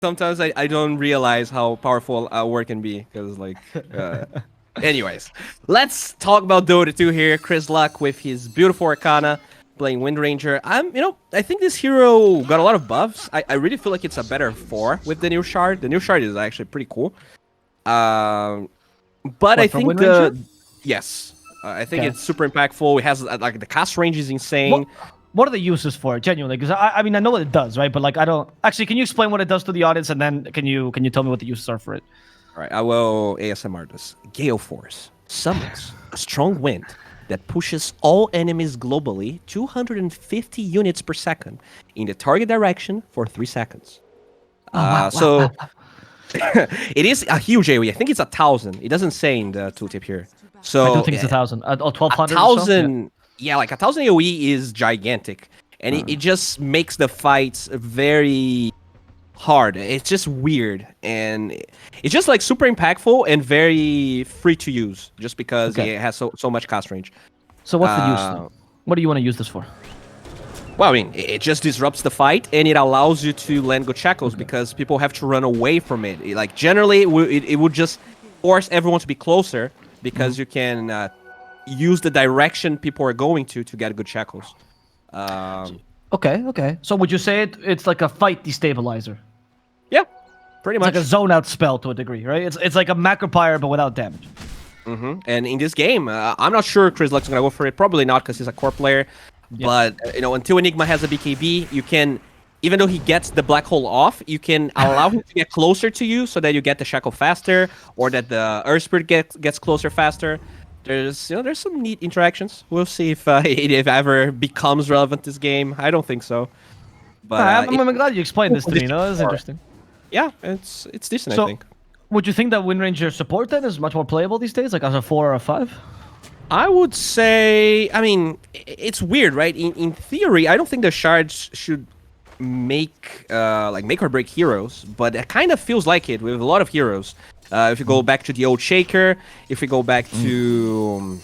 sometimes I don't realize how powerful a word can be because like. Anyways, let's talk about Dota 2 here. Chris Luck with his beautiful Arcana playing Wind Ranger. I think this hero got a lot of buffs. I really feel like it's a better 4 with the new shard. The new shard is actually pretty cool. But What, I for think Wind Ranger? yes, I think Okay. it's super impactful. It has like the cast range is insane. What are the uses for it, genuinely? Because I mean, I know what it does, right? But like, I don't actually. Can you explain what it does to the audience, and then can you tell me what the uses are for it? All right, I will ASMR this. Gale Force summons a strong wind that pushes all enemies globally 250 units per second in the target direction for 3 seconds. Oh wow, So it is a huge AoE. I think it's 1,000. It doesn't say in the tooltip here. I do So think it's 1,000 or 1,200 or so. 1,000, yeah, like 1,000 AoE is gigantic, and it just makes the fights very hard. It's just weird, and it's just like super impactful and very free to use, just because Okay. it has so much cast range. So what's the use? Then? What do you want to use this for? Well, I mean, it just disrupts the fight, and it allows you to land good shackles because people have to run away from it. Like generally, it would just force everyone to be closer because you can use the direction people are going to get good shackles. Okay. So would you say it's like a fight destabilizer? Yeah, pretty It's much. like a zone out spell to a degree, right? It's like a macropire but without damage. And in this game, I'm not sure Chris Luck's gonna go for it. Probably not because he's a core player. But until Enigma has a BKB, you can, even though he gets the black hole off, you can allow him to get closer to you so that you get the shackle faster, or that the Earth Spirit gets closer faster. There's some neat interactions. We'll see if it ever becomes relevant this game. I don't think so. But I'm glad you explained this to me. No, that's interesting. Yeah, it's decent. So, I think. would you think that Wind Ranger support then is much more playable these days, like as a 4 or a 5? I would say, I mean, it's weird, right? In theory, I don't think the shards should make make or break heroes, but it kind of feels like it with a lot of heroes. If you go back to the old Shaker, if we go back to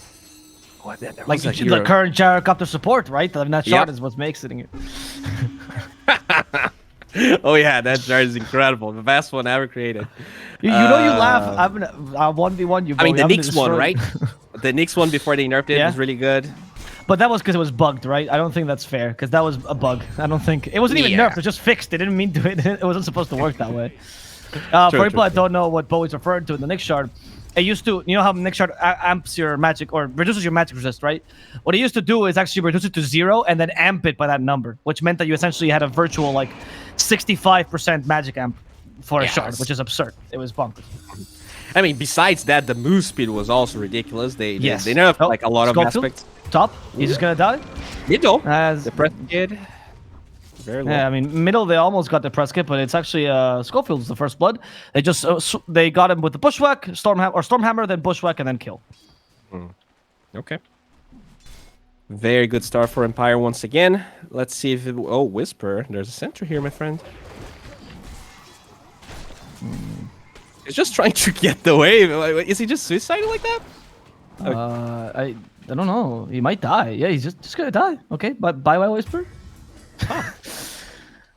Like the current gyrocopter support, right? I mean, that shard Yep. is what makes it. Oh yeah, that shard is incredible. The best one ever created. You know, you laugh. I'm 1v1. You. I mean, the I'm gonna Nyx one, destroy- right? The Nyx one before they nerfed it Yeah. was really good. But that was because it was bugged, right? I don't think that's fair because that was a bug. I don't think it wasn't even Yeah. nerfed. It was just fixed. They didn't mean to. It wasn't supposed to work that way. True, For people that true. don't know what Bowie's referring to in the Nyx shard, it used to, you know how Nyx shard amps your magic or reduces your magic resist, right? What it used to do is actually reduce it to 0 and then amp it by that number, which meant that you essentially had a virtual like 65% magic amp for a shard, Yes. which is absurd. It was bonkers. I mean, besides that, the move speed was also ridiculous. They Yes. nerfed Oh, like a lot of Schofield? aspects. Top, he's just gonna die. Middle, As the press kid, very low. Yeah, I mean, middle they almost got the press kit, but it's actually Schofield's the first blood. They just they got him with the bushwhack, Stormhammer, then bushwhack, and then kill. Okay. Very good start for Empire once again. Let's see if it... Oh, Whisper. There's a center here, my friend. He's just trying to get the wave. Is he just suicidal like that? I don't know. He might die. Yeah, he's just gonna die. Okay, but bye bye Whisper.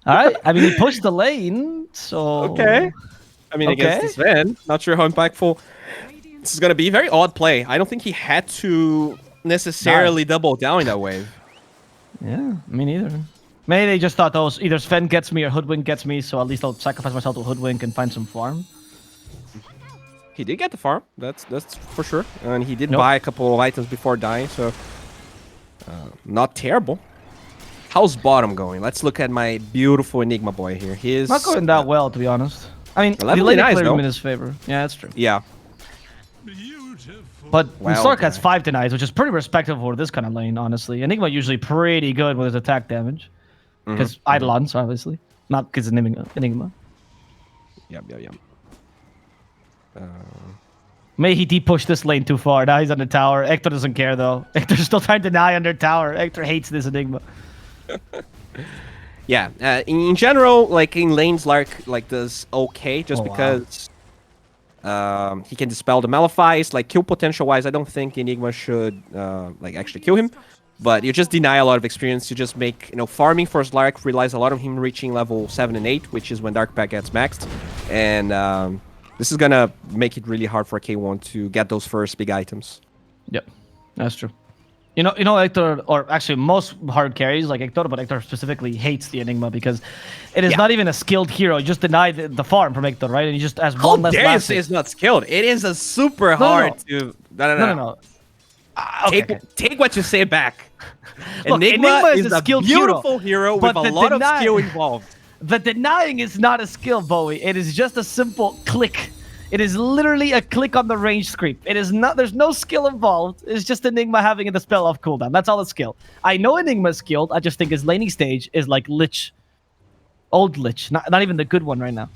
All right. I mean, he pushed the lane, so Okay. I mean, against Okay. this Sven, not sure how impactful this is going to be. Very odd play. I don't think he had to necessarily double down in that wave. Yeah, me neither. Maybe they just thought those either Sven gets me or Hoodwink gets me, so at least I'll sacrifice myself to Hoodwink and find some farm. He did get the farm. That's for sure. And he did Nope. buy a couple of items before dying, so not terrible. How's bottom going? Let's look at my beautiful Enigma boy here. His Not going that well, to be honest. I mean, the Level lane nice, cleared though. him in his favor. Yeah, that's true. Yeah. But Wow, Stark has guy. 5 denies, which is pretty respectable for this kind of lane, honestly. Enigma usually pretty good with his attack damage. Because Eidolons, obviously. Not because Enigma. Yep. May he de-push this lane too far. Now he's on the tower. Hector doesn't care, though. Hector's still trying to deny under tower. Hector hates this Enigma. Yeah. In general, like in lanes, Lark does okay just Oh, wow. because he can dispel the Malefice. Like kill potential wise, I don't think Enigma should actually kill him. but you just deny a lot of experience. You just make, farming for Slark relies a lot on him reaching level 7 and 8, which is when Dark Pack gets maxed. And this is gonna make it really hard for K1 to get those first big items. Yep, that's true. Hector, or actually most hard carries like Hector, but Hector specifically hates the Enigma because it is not even a skilled hero. You just deny the farm from Hector, right? And he just has one less. How dare you say it's not skilled? It is a super hard to. No. Take what you say back. Look, Enigma is a skilled beautiful hero with a lot of skill involved. The denying is not a skill, Bowie. It is just a simple click. It is literally a click on the range creep. It is not. There's no skill involved. It's just Enigma having the spell off cooldown. That's all the skill. I know Enigma is skilled. I just think his laning stage is like Lich, old Lich, not even the good one right now.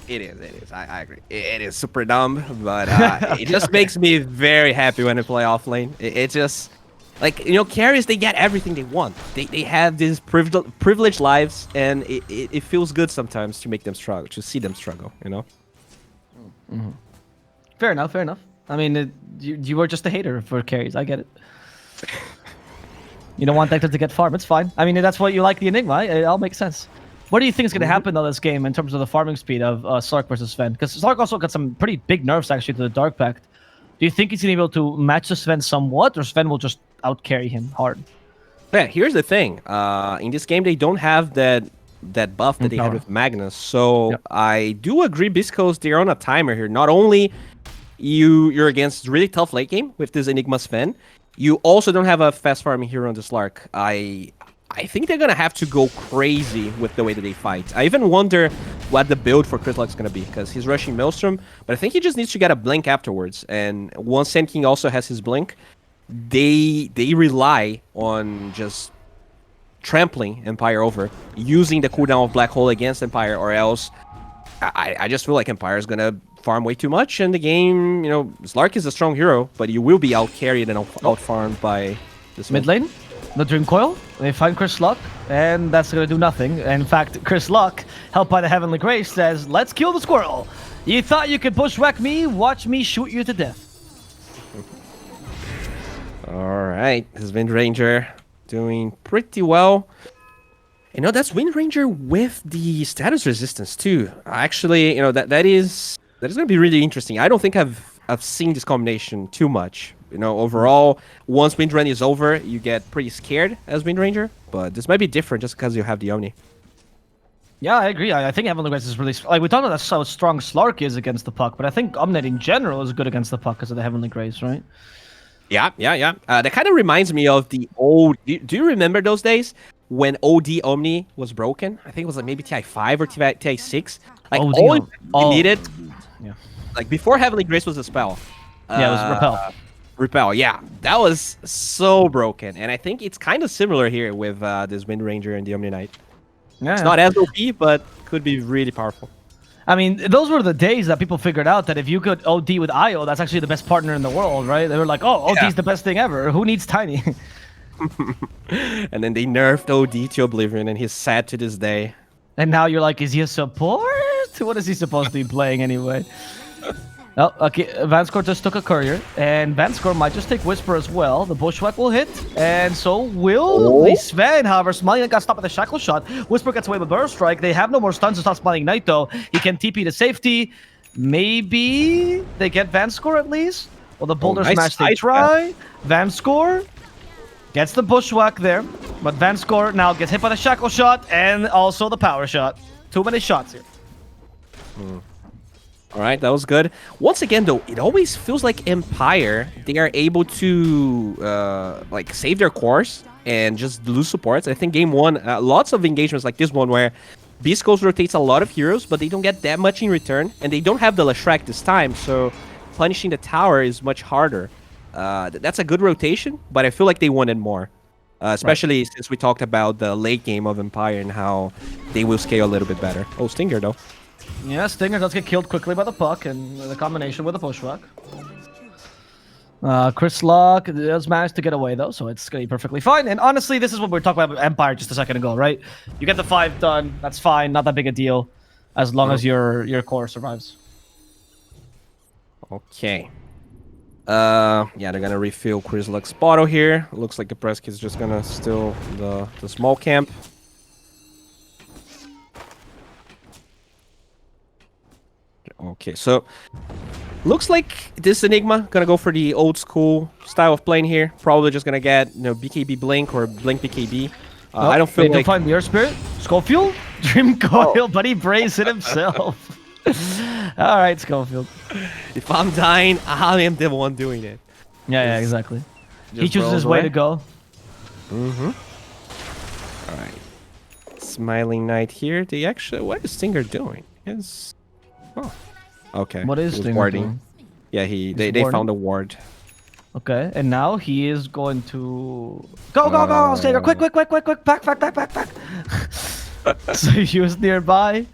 It is. I agree. It is super dumb, but it just makes me very happy when I play off lane. It just, like, carries, they get everything they want. They have these privileged lives, and it feels good sometimes to make them struggle, to see them struggle, Mm-hmm. Fair enough. I mean, you were just a hater for carries. I get it. You don't want Hector to get farm. It's fine. I mean, that's what you like the Enigma. It all makes sense. What do you think is going to happen, though, this game in terms of the farming speed of Slark versus Sven? Because Slark also got some pretty big nerfs, actually, to the Dark Pact. Do you think he's going to be able to match the Sven somewhat, or Sven will just out-carry him hard? Yeah, here's the thing. In this game, they don't have that buff that they had with Magnus. So I do agree, beastcoast, they're on a timer here. Not only you're against really tough late game with this Enigma Sven, you also don't have a fast farming hero on this Slark. I think they're gonna have to go crazy with the way that they fight. I even wonder what the build for Chris is gonna be, because he's rushing Maelstrom, but I think he just needs to get a blink afterwards. And once Sand King also has his blink, they rely on just trampling Empire over, using the cooldown of Black Hole against Empire, or else I just feel like Empire is gonna farm way too much, and the game, Slark is a strong hero, but you will be out-carried and out-farmed by this mid lane. The Dream Coil, they find Chris Luck, and that's gonna do nothing. In fact, Chris Luck, helped by the Heavenly Grace, says, "Let's kill the squirrel. You thought you could bushwhack me? Watch me shoot you to death." Alright, this Wind Ranger doing pretty well. That's Wind Ranger with the status resistance too. Actually, that is gonna be really interesting. I don't think I've seen this combination too much. Overall, once Wind Run is over, you get pretty scared as Wind Ranger, but this might be different just because you have the Omni. Yeah, I agree. I think Heavenly Grace is really... Like, we talked about how strong Slark is against the puck, but I think Omnet in general is good against the puck because of the Heavenly Grace, right? Yeah. That kind of reminds me of the old... Do you remember those days when OD Omni was broken? I think it was like maybe TI5 or TI6. Like, all you needed... Yeah. Like, before Heavenly Grace was a spell. Yeah, it was Repel. Repel, yeah. That was so broken. And I think it's kind of similar here with this Wind Ranger and the Omni Knight. Yeah, it's not as OP, but could be really powerful. I mean, those were the days that people figured out that if you could OD with IO, that's actually the best partner in the world, right? They were like, oh, OD's the best thing ever. Who needs Tiny? And then they nerfed OD to Oblivion, and he's sad to this day. And now you're like, is he a support? What is he supposed to be playing anyway? Oh, okay, Vanscore just took a courier, and Vanscore might just take Whisper as well. The Bushwhack will hit, and so will the Sven. However, Smiling got stopped at the Shackle Shot. Whisper gets away with Burst Strike. They have no more stuns to stop Smiling Knight, though. He can TP to safety. Maybe they get Vanscore at least? Well, the Boulder Smash they try. Vanscore gets the Bushwhack there, but Vanscore now gets hit by the Shackle Shot and also the Power Shot. Too many shots here. All right, that was good. Once again, though, it always feels like Empire, they are able to like save their course and just lose supports. I think game one, lots of engagements like this one where beastcoast rotates a lot of heroes, but they don't get that much in return, and they don't have the Leshrac this time, so punishing the tower is much harder. That's a good rotation, but I feel like they wanted more. Especially since we talked about the late game of Empire and how they will scale a little bit better. Oh, Stinger, though. Yeah, Stinger does get killed quickly by the puck and the combination with the Bushwhack. Chris Luck does manage to get away, though, so it's going to be perfectly fine. And honestly, this is what we were talking about Empire just a second ago, right? You get the 5 done, that's fine, not that big a deal, as long as your core survives. Okay. Yeah, they're gonna refill Chrysluk's bottle here. Looks like the press kid's just gonna steal the small camp. Okay, so looks like this Enigma gonna go for the old school style of playing here. Probably just gonna get BKB Blink or Blink BKB. I don't feel they like. do find Mirror Spirit. Schofield? Dream Coil, but he braves it himself. Alright, Schofield. If I'm dying, I am the one doing it. Yeah, exactly. He chooses rolls his way away. to go. All right. Smiling Knight here. They actually. What is Stinger doing? Is. Oh. Okay. What is He was Stinger warding. doing? Yeah, they warding? found a ward. Okay, and now he is going to go, Stinger! Quick, back. So he was nearby.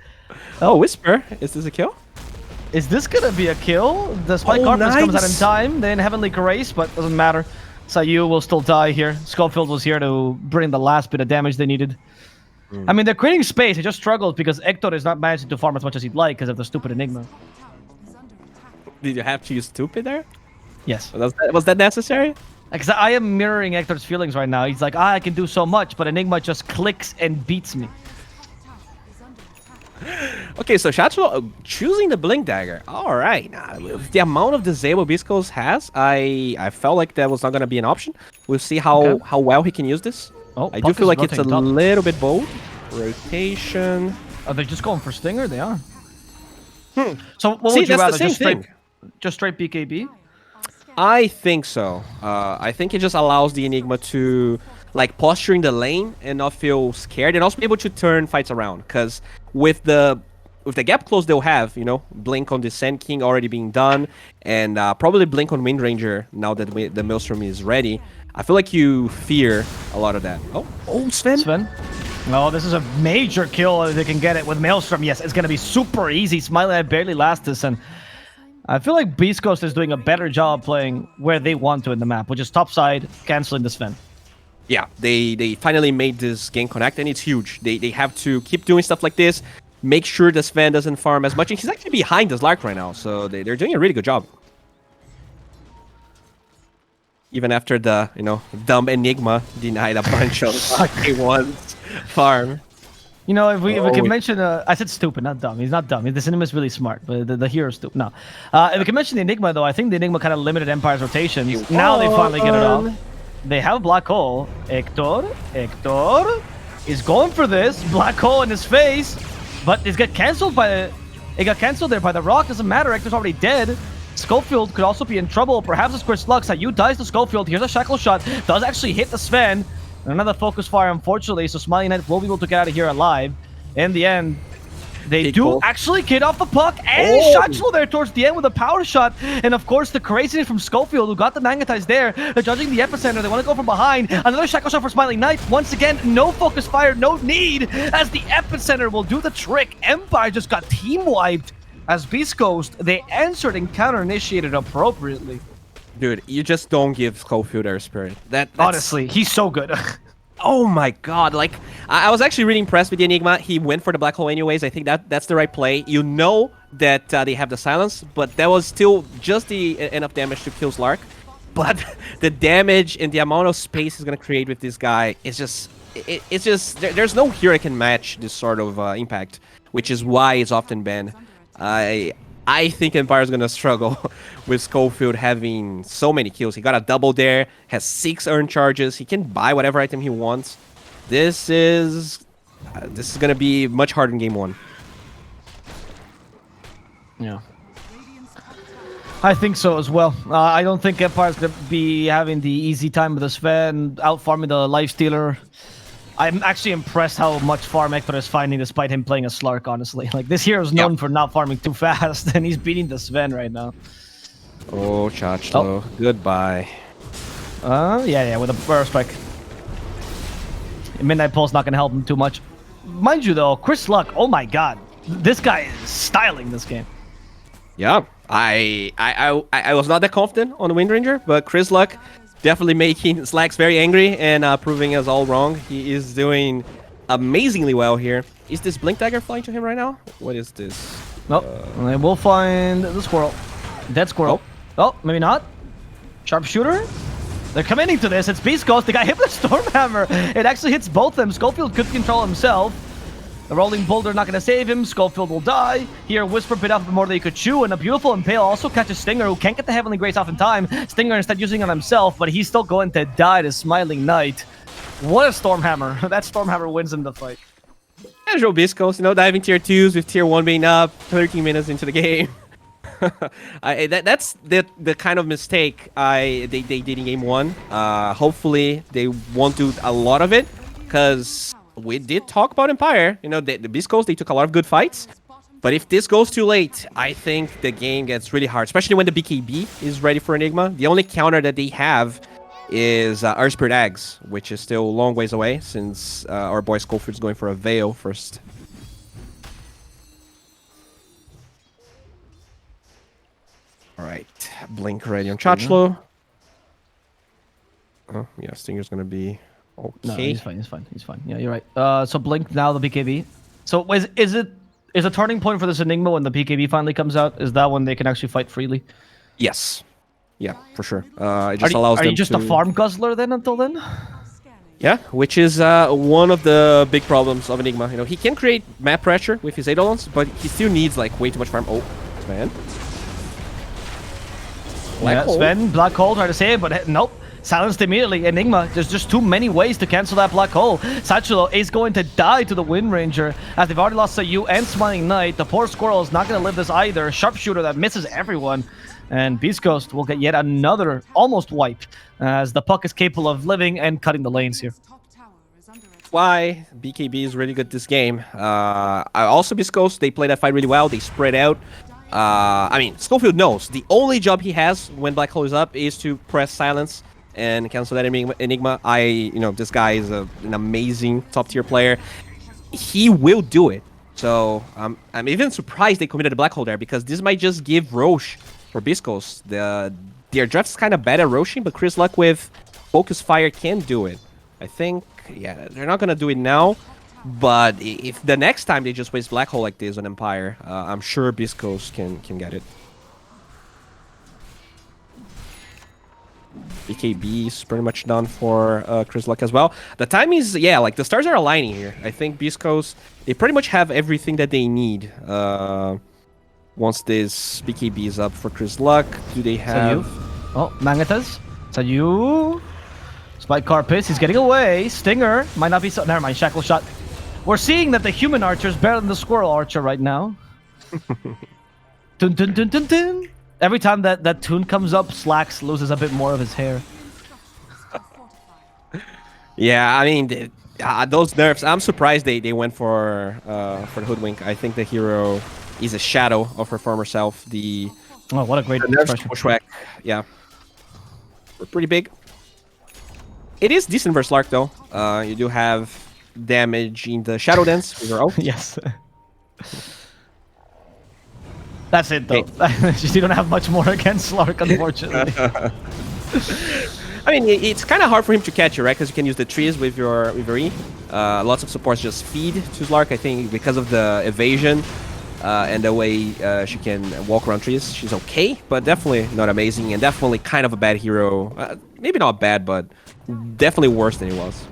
Oh, Whisper. Is this a kill? Is this gonna be a kill? The Spike Oh, Carpus comes out in nice. time, then Heavenly Grace, but doesn't matter. Sayu will still die here. Schofield was here to bring the last bit of damage they needed. I mean, they're creating space. They just struggled because Hector is not managing to farm as much as he'd like because of the stupid Enigma. Did you have to use stupid there? Yes. Was that necessary? Because I am mirroring Hector's feelings right now. He's like, I can do so much, but Enigma just clicks and beats me. Okay, so Shacho choosing the Blink Dagger. All right. Now, with the amount of disable Beastcoast has, I felt like that was not going to be an option. We'll see how well he can use this. Oh, I do Puck feel is like it's a rotating top. little bit bold. Rotation. Are they just going for Stinger? They are. So what See, would you that's the rather? same Just straight BKB? I think so. I think it just allows the Enigma to like posture in the lane and not feel scared, and also be able to turn fights around. Because with the gap close they'll have, Blink on the Sand King already being done, and probably Blink on Wind Ranger now that the Maelstrom is ready. I feel like you fear a lot of that. Oh, Sven. Oh, this is a major kill if they can get it with Maelstrom. Yes, it's going to be super easy. Smiley I barely last this, and I feel like Beast Coast is doing a better job playing where they want to in the map, which is topside, canceling the Sven. Yeah, they finally made this game connect, and it's huge. They have to keep doing stuff like this, make sure the Sven doesn't farm as much. And he's actually behind the Slark right now, so they're doing a really good job. Even after the, dumb Enigma denied a bunch of K1's farm. If we can mention, I said stupid, not dumb. He's not dumb. This Enigma is really smart, but the hero's stupid. No. If we can mention the Enigma, though, I think the Enigma kind of limited Empire's rotations. Now they finally get it off. They have Black Hole. Hector is going for this. Black Hole in his face, but it got cancelled there by the rock. Doesn't matter. Hector's already dead. Schofield could also be in trouble. Perhaps it's Chris Lux. You dies to Schofield. Here's a shackle shot. Does actually hit the Sven. Another focus fire, unfortunately, so Smiley Knight will be able to get out of here alive. In the end, they do actually get off the puck, and Shacho there towards the end with a power shot. And of course, the craziness from Schofield, who got the magnetize there. They're judging the epicenter. They want to go from behind. Another shackle shot for Smiley Knight. Once again, no focus fire, no need, as the epicenter will do the trick. Empire just got team wiped. As Beast Coast, they answered and counter-initiated appropriately. Dude, you just don't give Schofield air spirit. That's... Honestly, he's so good. Oh my god, like, I was actually really impressed with the Enigma. He went for the Black Hole anyways. I think that's the right play. You know that they have the silence, but that was still just the enough damage to kill Slark. But the damage and the amount of space he's going to create with this guy is just... It's just... There's no hero that can match this sort of impact, which is why it's often banned. I think Empire's gonna struggle with Schofield having so many kills. He got a double there, has 6 earned charges. He can buy whatever item he wants. This is gonna be much harder in game 1. Yeah. I think so as well. I don't think Empire's gonna be having the easy time with the Sven, out farming the Lifestealer. I'm actually impressed how much farm Hector is finding despite him playing a Slark, honestly. Like, this hero's known for not farming too fast, and he's beating the Sven right now. Oh, Chachlo. Goodbye. Yeah, with a burst spike. Midnight Pulse not gonna help him too much. Mind you, though, Chris Luck, oh my god. This guy is styling this game. Yeah, I was not that confident on the Wind Ranger, but Chris Luck definitely making Slacks very angry and proving us all wrong. He is doing amazingly well here. Is this Blink Dagger flying to him right now? What is this? Nope. And we'll find the squirrel. Dead squirrel. Oh, maybe not. Sharpshooter? They're committing to this. It's beastcoast. They got hit with a Stormhammer. It actually hits both of them. Schofield could control himself. The rolling boulder not going to save him. Schofield will die. Here, Whisper bit off more than he could chew, and a beautiful Impale also catches Stinger, who can't get the Heavenly Grace off in time. Stinger instead using it on himself, but he's still going to die to Smiling Knight. What a Stormhammer. That Stormhammer wins him the fight. Casual beastcoast, you know, diving tier 2s with tier 1 being up 13 minutes into the game. That's the kind of mistake they did in game 1. Hopefully they won't do a lot of it, because we did talk about Empire. You know, the beastcoast, they took a lot of good fights. But if this goes too late, I think the game gets really hard, especially when the BKB is ready for Enigma. The only counter that they have is Earth Spirit Eggs, which is still a long ways away, since our boy Schofield's going for a Veil first. Alright, Blink ready on Chachlo. Oh, yeah, Stinger's gonna be okay. No, he's fine. Yeah, you're right. So Blink now the BKB. So is a turning point for this Enigma when the BKB finally comes out? Is that when they can actually fight freely? Yes. Yeah, for sure. It just allows them to... Are you just a farm guzzler then until then? Yeah, which is one of the big problems of Enigma. You know, he can create map pressure with his Eidolons, but he still needs like way too much farm. Oh, Sven. Sven, Black Hole, trying to save, but nope. Silenced immediately. Enigma, there's just too many ways to cancel that Black Hole. Satchelo is going to die to the Wind Ranger, as they've already lost Sayu and Smiling Knight. The poor Squirrel is not going to live this either. Sharpshooter that misses everyone. And beastcoast will get yet another almost wipe, as the puck is capable of living and cutting the lanes here. Why BKB is really good this game. Also beastcoast, they play that fight really well. They spread out. I mean, Schofield knows the only job he has when Black Hole is up is to press silence and cancel that Enigma. This guy is an amazing top tier player. He will do it. So I'm even surprised they committed a Black Hole there, because this might just give Roche for beastcoast. Their draft's kind of bad at Roshing, but Chris Luck with Focus Fire can do it. I think, yeah, they're not gonna do it now, but if the next time they just waste Black Hole like this on Empire, I'm sure beastcoast can get it. BKB is pretty much done for Chris Luck as well. The time is, yeah, like the stars are aligning here. I think beastcoast, they pretty much have everything that they need. Once this BKB is up for Chris Luck, do they have... Oh, Mangatas. Sayu. Spike Carpus, he's getting away. Stinger might not be so... Never mind, Shackle Shot. We're seeing that the human archer is better than the squirrel archer right now. Dun dun dun dun dun. Every time that tune comes up, Slacks loses a bit more of his hair. Yeah, I mean, those nerfs, I'm surprised they went for the Hoodwink. I think the hero is a shadow of her former self. Oh, what a great expression. Bushwhack, yeah. We're pretty big. It is decent versus Lark, though. You do have damage in the Shadow Dance with your ult. Yes. That's it, though. You don't have much more against Lark, unfortunately. I mean, it's kind of hard for him to catch you, right? Because you can use the trees with your E. Lots of supports just feed to Slark, I think, because of the evasion and the way she can walk around trees. She's okay, but definitely not amazing, and definitely kind of a bad hero. Maybe not bad, but definitely worse than he was.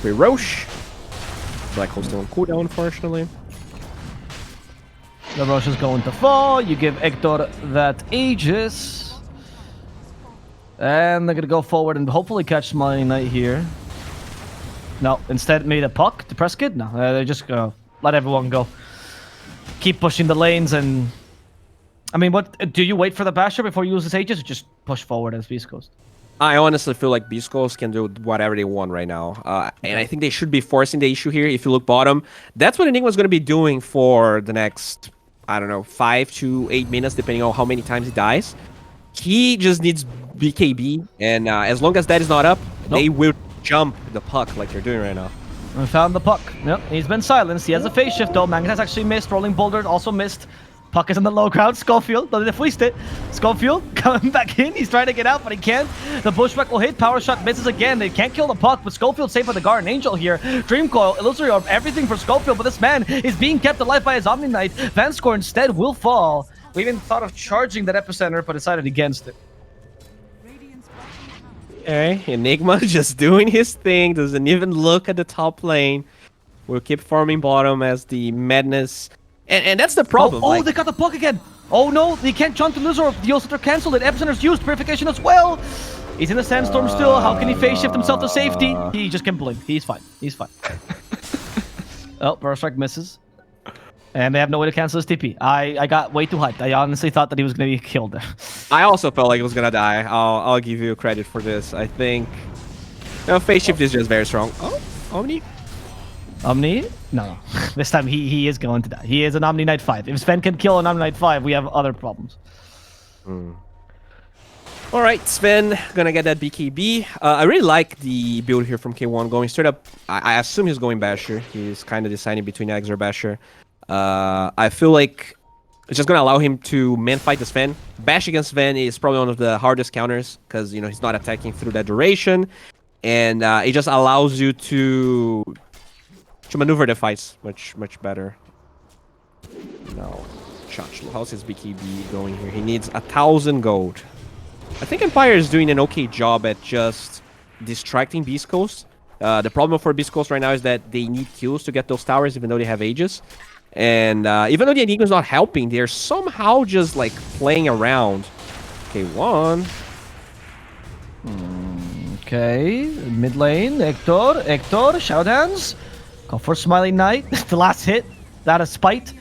Free Roche. Black Hole still on cooldown, unfortunately. The Roche is going to fall. You give Hector that Aegis. And they're going to go forward and hopefully catch Smiling Knight here. No, instead made a puck to press kid. No, they're just going to let everyone go. Keep pushing the lanes and... I mean, what do you wait for the Basher before you use this Aegis, or just push forward as beastcoast? I honestly feel like beastcoast can do whatever they want right now. And I think they should be forcing the issue here. If you look bottom, that's what Enigma's going to be doing for the next, I don't know, 5 to 8 minutes, depending on how many times he dies. He just needs BKB, and as long as that is not up, they will jump the puck like they're doing right now. We found the puck. Yep, he's been silenced. He has a phase shift though. Mangan has actually missed. Rolling Boulder also missed. Puck is in the low ground. Schofield, but they fleeced it. Schofield coming back in. He's trying to get out, but he can't. The Bushwhack will hit. Power Shot misses again. They can't kill the puck, but Schofield saved by the Guardian Angel here. Dream Coil, Illusory Orb, everything for Schofield, but this man is being kept alive by his Omni Knight. Vanscore instead will fall. We even thought of charging that Epicenter, but decided against it. Okay, Enigma just doing his thing, doesn't even look at the top lane. We'll keep farming bottom as the madness. And that's the problem. Oh, they got the puck again. Oh no, they can't jump to loser. The Ulster canceled it. Epicenter's used purification as well. He's in the sandstorm still. How can he phase shift himself to safety? He just can blink. He's fine. He's fine. Oh, Burst Strike misses. And they have no way to cancel his TP. I got way too hyped. I honestly thought that he was going to be killed there. I also felt like he was going to die. I'll give you credit for this. I think... No, phase shift is just very strong. Oh, Omni? Omni? No. This time he is going to die. He is an Omni Knight 5. If Sven can kill an Omni Knight 5, we have other problems. Alright, Sven gonna get that BKB. I really like the build here from K1 going straight up. I assume he's going Basher. He's kind of deciding between Axe or Basher. I feel like it's just gonna allow him to man fight the Sven. Bash against Sven is probably one of the hardest counters because you know he's not attacking through that duration, and it just allows you to maneuver the fights much better. No, how's his BKB going here? He needs 1,000 gold. I think Empire is doing an okay job at just distracting Beast Coast. The problem for Beast Coast right now is that they need kills to get those towers, even though they have Aegis. And even though the Enigma's not helping, they're somehow just like playing around. Okay, one. Okay, mid lane, Hector, shout hands. Go for Smiling Knight. The last hit, that is spite.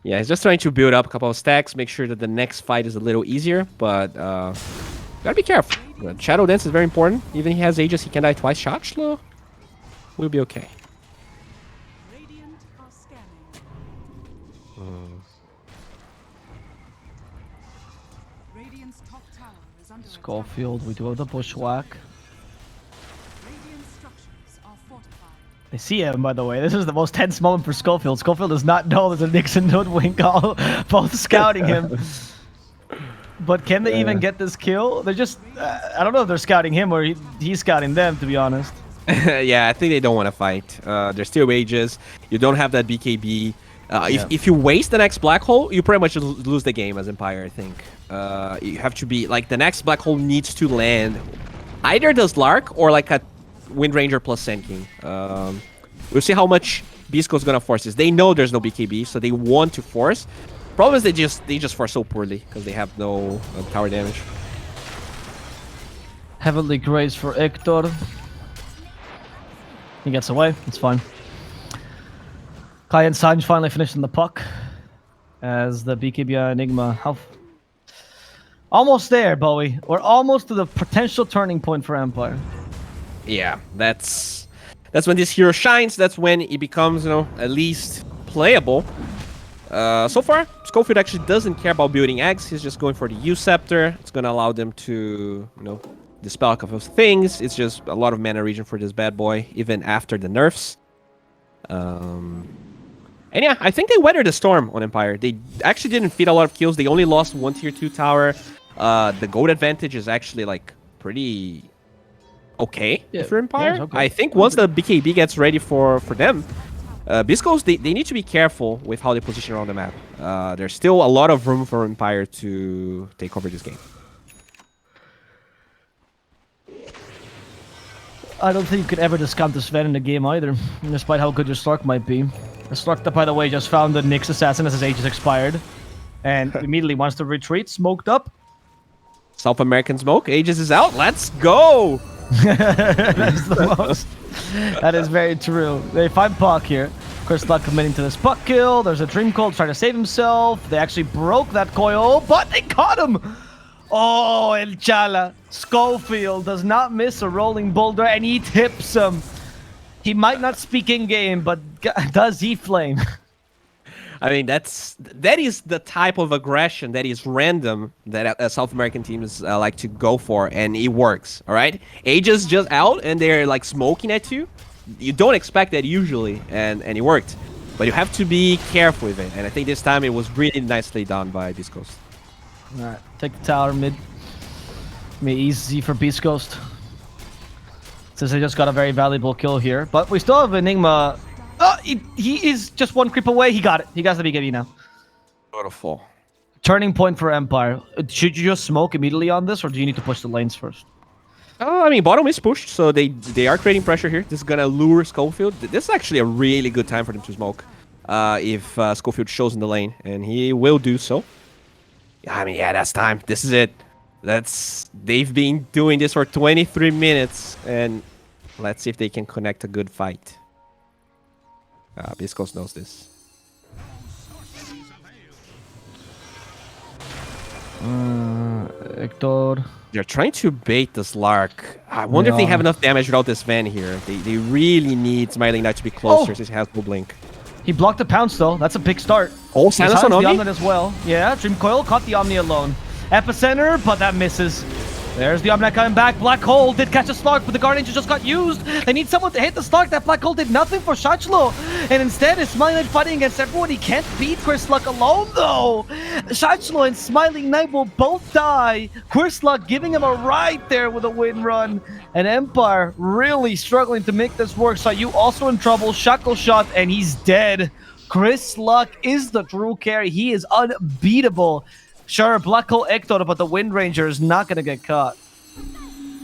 Yeah, he's just trying to build up a couple of stacks, make sure that the next fight is a little easier, but gotta be careful. Shadow Dance is very important. Even if he has Aegis, he can die twice. Shot slow. We'll be okay. Schofield, we do have the bushwhack. I see him, by the way. This is the most tense moment for Schofield. Schofield does not know there's a Nixon Hoodwink all both scouting him. But can they even get this kill? They're just... I don't know if they're scouting him or he's scouting them, to be honest. Yeah, I think they don't want to fight. There's still Aegis. You don't have that BKB. If you waste the next black hole, you pretty much lose the game as Empire, I think. You have to be... Like, the next black hole needs to land either the Slark or like a Wind Ranger plus Sand King. We'll see how much Beast Coast is gonna force this. They know there's no BKB, so they want to force. Problem is they just force so poorly because they have no tower damage. Heavenly Grace for Hector. He gets away. It's fine. Kai and Sanj finally finishing the puck as the BKB Enigma. Almost there, Bowie. We're almost to the potential turning point for Empire. Yeah, that's when this hero shines. That's when it becomes, you know, at least playable. So far, Schofield actually doesn't care about building eggs. He's just going for the U Scepter. It's gonna allow them to, you know, dispel a couple of things. It's just a lot of mana regen for this bad boy, even after the nerfs. And yeah, I think they weathered the storm on Empire. They actually didn't feed a lot of kills. They only lost one tier 2 tower. The gold advantage is actually like pretty okay for Empire. Okay. I think once the BKB gets ready for them, Beast Coast, they need to be careful with how they position around the map. There's still a lot of room for Empire to take over this game. I don't think you could ever discount the Sven in the game either, despite how good your Slark might be. The Slark that, by the way, just found the Nyx Assassin as his age is expired, and immediately wants to retreat, smoked up. South American smoke, Aegis is out, let's go! That's the most. That is very true. They find Puck here. Of course, not committing to this Puck kill. There's a Dream Cold trying to save himself. They actually broke that coil, but they caught him! Oh, El Chala. Schofield does not miss a rolling boulder, and he tips him. He might not speak in game, but does he flame? I mean, that is the type of aggression that is random that South American teams like to go for, and it works. All right, Aegis just out, and they're like smoking at you. You don't expect that usually, and it worked. But you have to be careful with it, and I think this time it was really nicely done by Beast Coast. All right, take the tower mid. Easy for Beast Coast. Since they just got a very valuable kill here, but we still have Enigma. He is just one creep away. He got it. He got the BKB now. Beautiful. Turning point for Empire. Should you just smoke immediately on this, or do you need to push the lanes first? I mean, bottom is pushed, so they are creating pressure here. This is gonna lure Schofield. This is actually a really good time for them to smoke. If Schofield shows in the lane, and he will do so. I mean, yeah, that's time. This is it. They've been doing this for 23 minutes, and let's see if they can connect a good fight. beastcoast knows this. Hector. They're trying to bait the Slark. I wonder if they have enough damage without this Van here. They really need Smiling Knight to be closer since he has no blink. He blocked the pounce though. That's a big start. Oh, silence on the Omni? Omni as well. Yeah, Dream Coil caught the Omni alone. Epicenter, but that misses. There's the Omni coming back. Black Hole did catch a Slark, but the Guardian just got used. They need someone to hit the Slark. That Black Hole did nothing for Shachlo. And instead, is Smiling Knight fighting against everyone. He can't beat Quirslug alone, though. Shachlo and Smiling Knight will both die. Quirslug giving him a ride there with a win run. And Empire really struggling to make this work. Sayu also in trouble. Shackle shot, and he's dead. Chris Luck is the true carry. He is unbeatable. Sure, Black Hole Ector, but the Wind Ranger is not going to get caught.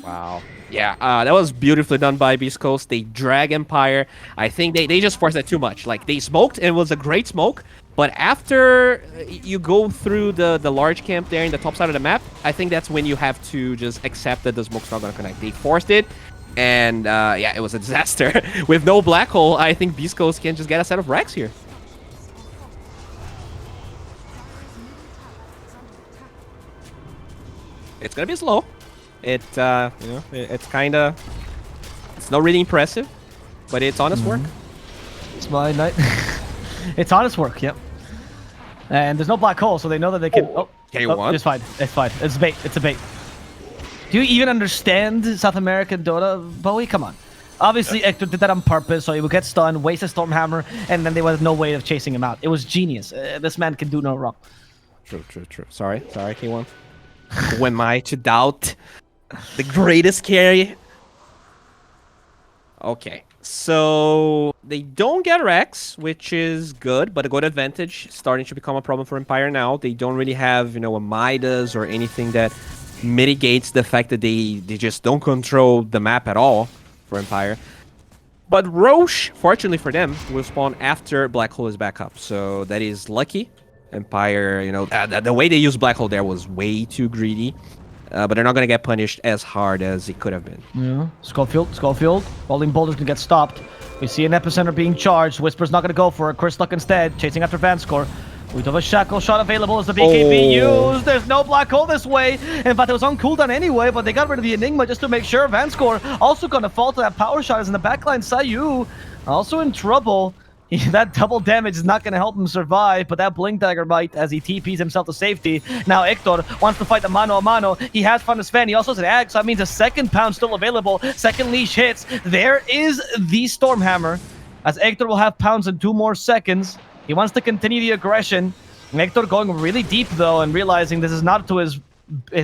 Wow. Yeah, that was beautifully done by beastcoast. They drag Empire. I think they just forced that too much. Like, they smoked, and it was a great smoke. But after you go through the large camp there in the top side of the map, I think that's when you have to just accept that the smoke's not going to connect. They forced it, and yeah, it was a disaster. With no Black Hole, I think beastcoast can just get a set of racks here. It's gonna be slow. It's kind of, it's not really impressive, but it's honest work. It's my night. It's honest work, yep. And there's no Black Hole, so they know that they can. It's fine. It's fine. It's bait. It's a bait. Do you even understand South American Dota, Bowie? Come on. Obviously, Hector did that on purpose, so he would get stunned, waste a Stormhammer, and then there was no way of chasing him out. It was genius. This man can do no wrong. True. Sorry, K1. Who am I to doubt the greatest carry? Okay, so they don't get Rex, which is good, but a good advantage starting to become a problem for Empire now. They don't really have, a Midas or anything that mitigates the fact that they just don't control the map at all for Empire. But Roche, fortunately for them, will spawn after Black Hole is back up, so that is lucky. Empire, the way they used Black Hole there was way too greedy. But they're not going to get punished as hard as it could have been. Yeah. Schofield. Rolling Boulder's going to get stopped. We see an Epicenter being charged. Whisper's not going to go for it. Chris Luck instead, chasing after Vanscore. We have a Shackle shot available as the BKB used. There's no Black Hole this way. In fact, it was on cooldown anyway, but they got rid of the Enigma just to make sure. Vanscore also going to fall to that power shot as in the backline. Sayu also in trouble. That double damage is not going to help him survive, but that Blink Dagger might as he TPs himself to safety. Now Hector wants to fight the mano a mano. He has found his fan. He also has an Ag, so that means a second pound still available. Second leash hits. There is the Stormhammer, as Hector will have pounds in 2 more seconds. He wants to continue the aggression. Hector going really deep, though, and realizing this is not to his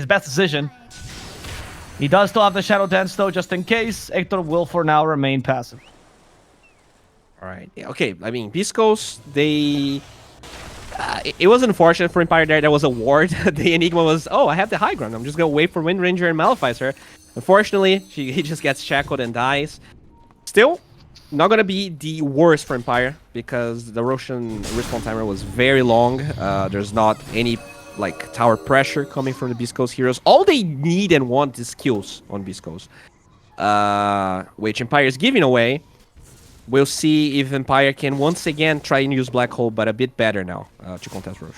best decision. He does still have the Shadow Dance, though, just in case. Hector will, for now, remain passive. All right. Yeah, okay. I mean, beastcoast, they... it was unfortunate for Empire there. There was a ward. The Enigma was, I have the high ground. I'm just going to wait for Wind Ranger and Maleficer. Unfortunately, he just gets shackled and dies. Still, not going to be the worst for Empire because the Roshan respawn timer was very long. There's not any tower pressure coming from the beastcoast heroes. All they need and want is kills on beastcoast, which Empire is giving away. We'll see if Empire can once again try and use Black Hole, but a bit better now to contest Roche.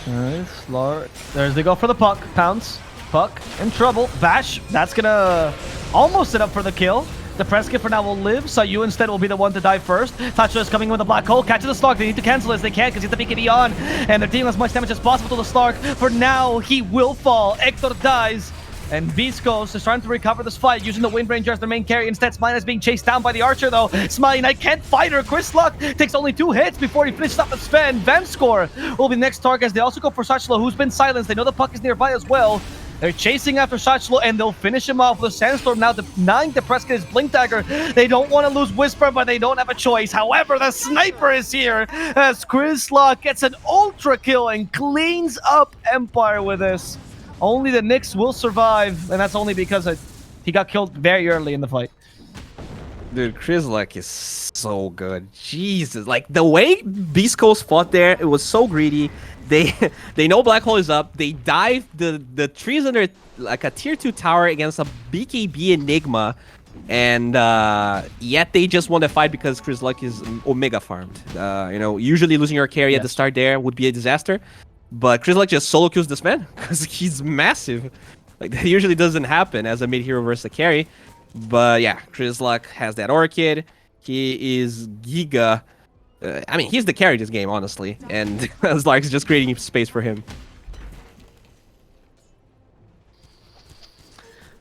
Alright, there's they go for the puck. Pounce. Puck in trouble. Bash. That's gonna almost set up for the kill. The press kit for now will live. Sayu instead will be the one to die first. Tacho is coming with a Black Hole. Catches the Slark. They need to cancel as they can because he's the BKB on. And they're dealing as much damage as possible to the Slark. For now, he will fall. Hector dies. And beastcoast is trying to recover this fight using the Wind Ranger as their main carry. Instead, Smiley is being chased down by the Archer, though. Smiley Knight can't fight her. Chris Luck takes only 2 hits before he finishes up the Sven. Vanscore will be the next target as they also go for Sachlo, who's been silenced. They know the puck is nearby as well. They're chasing after Shachlo, and they'll finish him off with a Sandstorm now, denying the Prescott his Blink Dagger. They don't want to lose Whisper, but they don't have a choice. However, the Sniper is here as Chrislock gets an Ultra Kill and cleans up Empire with this. Only the Nyx will survive, and that's only because he got killed very early in the fight. Dude, Chrislock is so good. Jesus, like the way Beast Coast fought there, it was so greedy. They know Black Hole is up. They dive the trees under like a tier 2 tower against a BKB Enigma, and yet they just won the fight because Chrislock is Omega farmed. You know, usually losing your carry at the start there would be a disaster, but Chrislock just solo kills this man because he's massive. Like that usually doesn't happen as a mid hero versus a carry. But yeah, Chrislock has that Orchid. He is Giga. I mean, he's the carry this game, honestly. And Zlark's just creating space for him.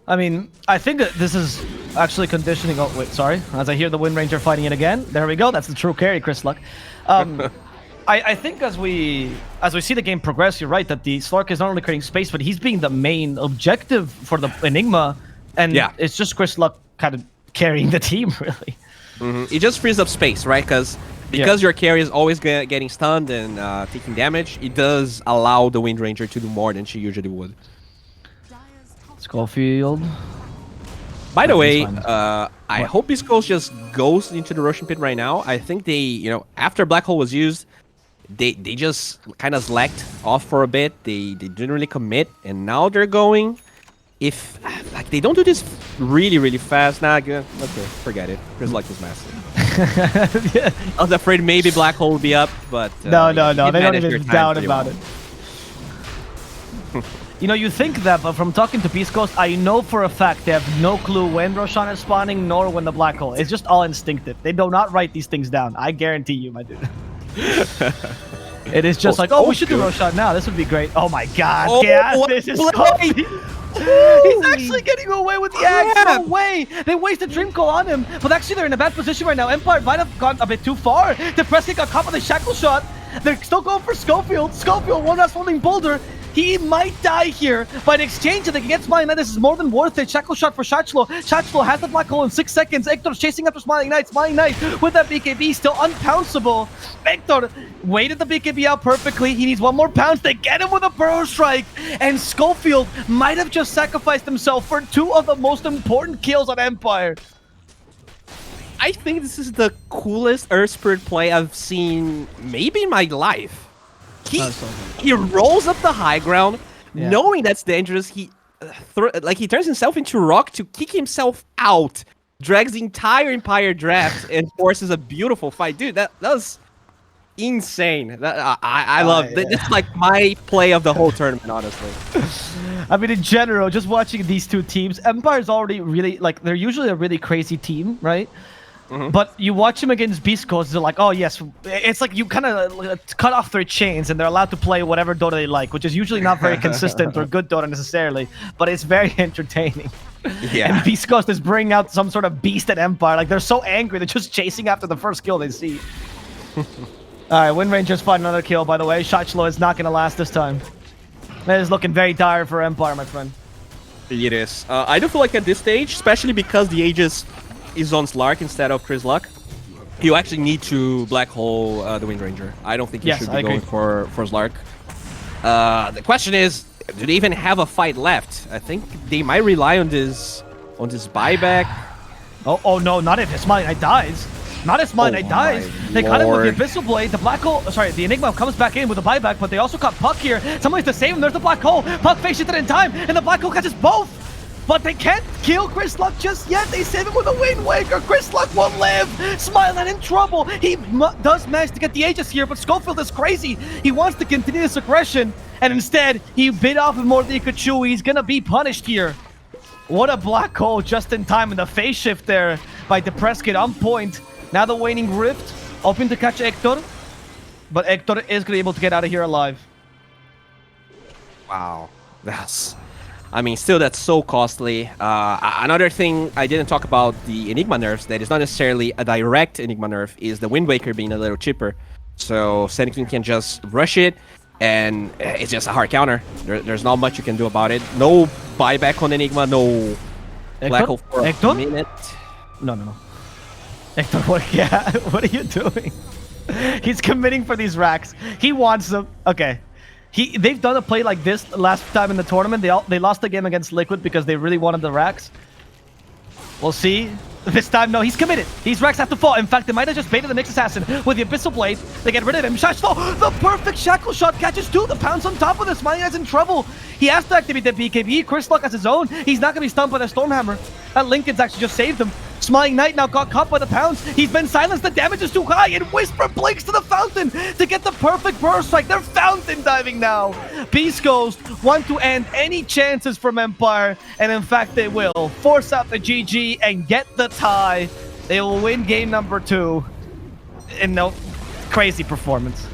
I mean, I think that this is actually conditioning. Oh, wait, sorry. As I hear the Wind Ranger fighting it again. There we go. That's the true carry, Chrislock. I think as we see the game progress, you're right that the Slark is not only creating space, but he's being the main objective for the Enigma. And it's just Chrislock kind of carrying the team, really. It just frees up space, right? Because your carry is always getting stunned and taking damage, it does allow the Wind Ranger to do more than she usually would. Schofield. By the way, I hope Beast Coast just goes into the Russian Pit right now. I think they, you know, after Black Hole was used, they just kind of slacked off for a bit. They didn't really commit, and now they're going. If like they don't do this really fast, okay, forget it. Chrislock is massive. I was afraid maybe Black Hole would be up, but no, they don't even doubt about it. You know, you think that, but from talking to Beast Coast, I know for a fact they have no clue when Roshan is spawning, nor when the Black Hole. It's just all instinctive. They do not write these things down. I guarantee you, my dude. It is just like, we should do Roshan now. This would be great. Oh my god, this is Coffee. He's actually getting away with the axe. No way. They wasted Dream Call on him. But actually, they're in a bad position right now. Empire might have gone a bit too far. The Prescott got caught with a shackle shot. They're still going for Schofield. Schofield, one last holding Boulder. He might die here, but in exchange, if they can get Smiling Knight, this is more than worth it. Shackle shot for Shachlo. Shachlo has the Black Hole in 6 seconds. Hector's chasing after Smiling Knight. Smiling Knight with that BKB, still unpounceable. Hector waited the BKB out perfectly. He needs one more pounce. They get him with a Burrow Strike. And Schofield might have just sacrificed himself for 2 of the most important kills on Empire. I think this is the coolest Earth Spirit play I've seen maybe in my life. He rolls up the high ground, knowing that's dangerous. He turns himself into rock to kick himself out, drags the entire Empire draft, and forces a beautiful fight. Dude, that was insane. I love it. It's like my play of the whole tournament, honestly. I mean, in general, just watching these two teams, Empire's already really, like, they're usually a really crazy team, right? But you watch them against Beast Coast, they're like, oh yes, it's like you kind of cut off their chains and they're allowed to play whatever Dota they like, which is usually not very consistent or good Dota necessarily, but it's very entertaining. Yeah. And Beast Coast is bringing out some sort of beast at Empire. Like, they're so angry, they're just chasing after the first kill they see. Alright, Wind Ranger's fought another kill, by the way. Shachlo is not going to last this time. That is looking very dire for Empire, my friend. It is. I do feel like at this stage, especially because the Aegis is on Slark instead of Chrislock, you actually need to Black Hole the Wind Ranger. I don't think you should be going for Slark. The question is, do they even have a fight left? I think they might rely on this buyback. Oh no, not if Smiling Knight dies. Not if Smiling Knight dies. They got him with the Abyssal Blade. The Black Hole, sorry, the Enigma comes back in with the buyback, but they also got Puck here. Somebody's to save him. There's the Black Hole. Puck fakes it in time, and the Black Hole catches both. But they can't kill Chrislock just yet. They save him with a Wind Waker. Chrislock will live. Smiling in trouble. He does manage to get the Aegis here, but Schofield is crazy. He wants to continue this aggression, and instead, he bit off more than he could chew. He's gonna be punished here. What a Black Hole just in time, and the phase shift there by the Prescott on point. Now the Waning Rift, hoping to catch Hector, but Hector is gonna be able to get out of here alive. Wow, I mean, still, that's so costly. Another thing I didn't talk about the Enigma nerfs that is not necessarily a direct Enigma nerf is the Wind Waker being a little cheaper. So Sonic King can just rush it, and it's just a hard counter. There's not much you can do about it. No buyback on Enigma, no black hole for a minute. No. Hector, what are you doing? He's committing for these racks. He wants them. Okay. They've done a play like this last time in the tournament. They lost the game against Liquid because they really wanted the racks. We'll see. This time, no, he's committed. These racks have to fall. In fact, they might have just baited the Nyx Assassin with the Abyssal Blade. They get rid of him. Shackle, the perfect Shackle shot catches two. The pounce on top of this. Smiling guy's in trouble. He has to activate the BKB. Chris Luck has his own. He's not going to be stunned by the Stormhammer. That Lincoln's actually just saved him. Smiling Knight now got caught by the pounce. He's been silenced. The damage is too high. And Whisper blinks to the fountain to get the perfect burst strike. They're fountain diving now. beastcoast want to end any chances from Empire. And in fact, they will. Force out the GG and get the tie. They will win game number 2. And no, crazy performance.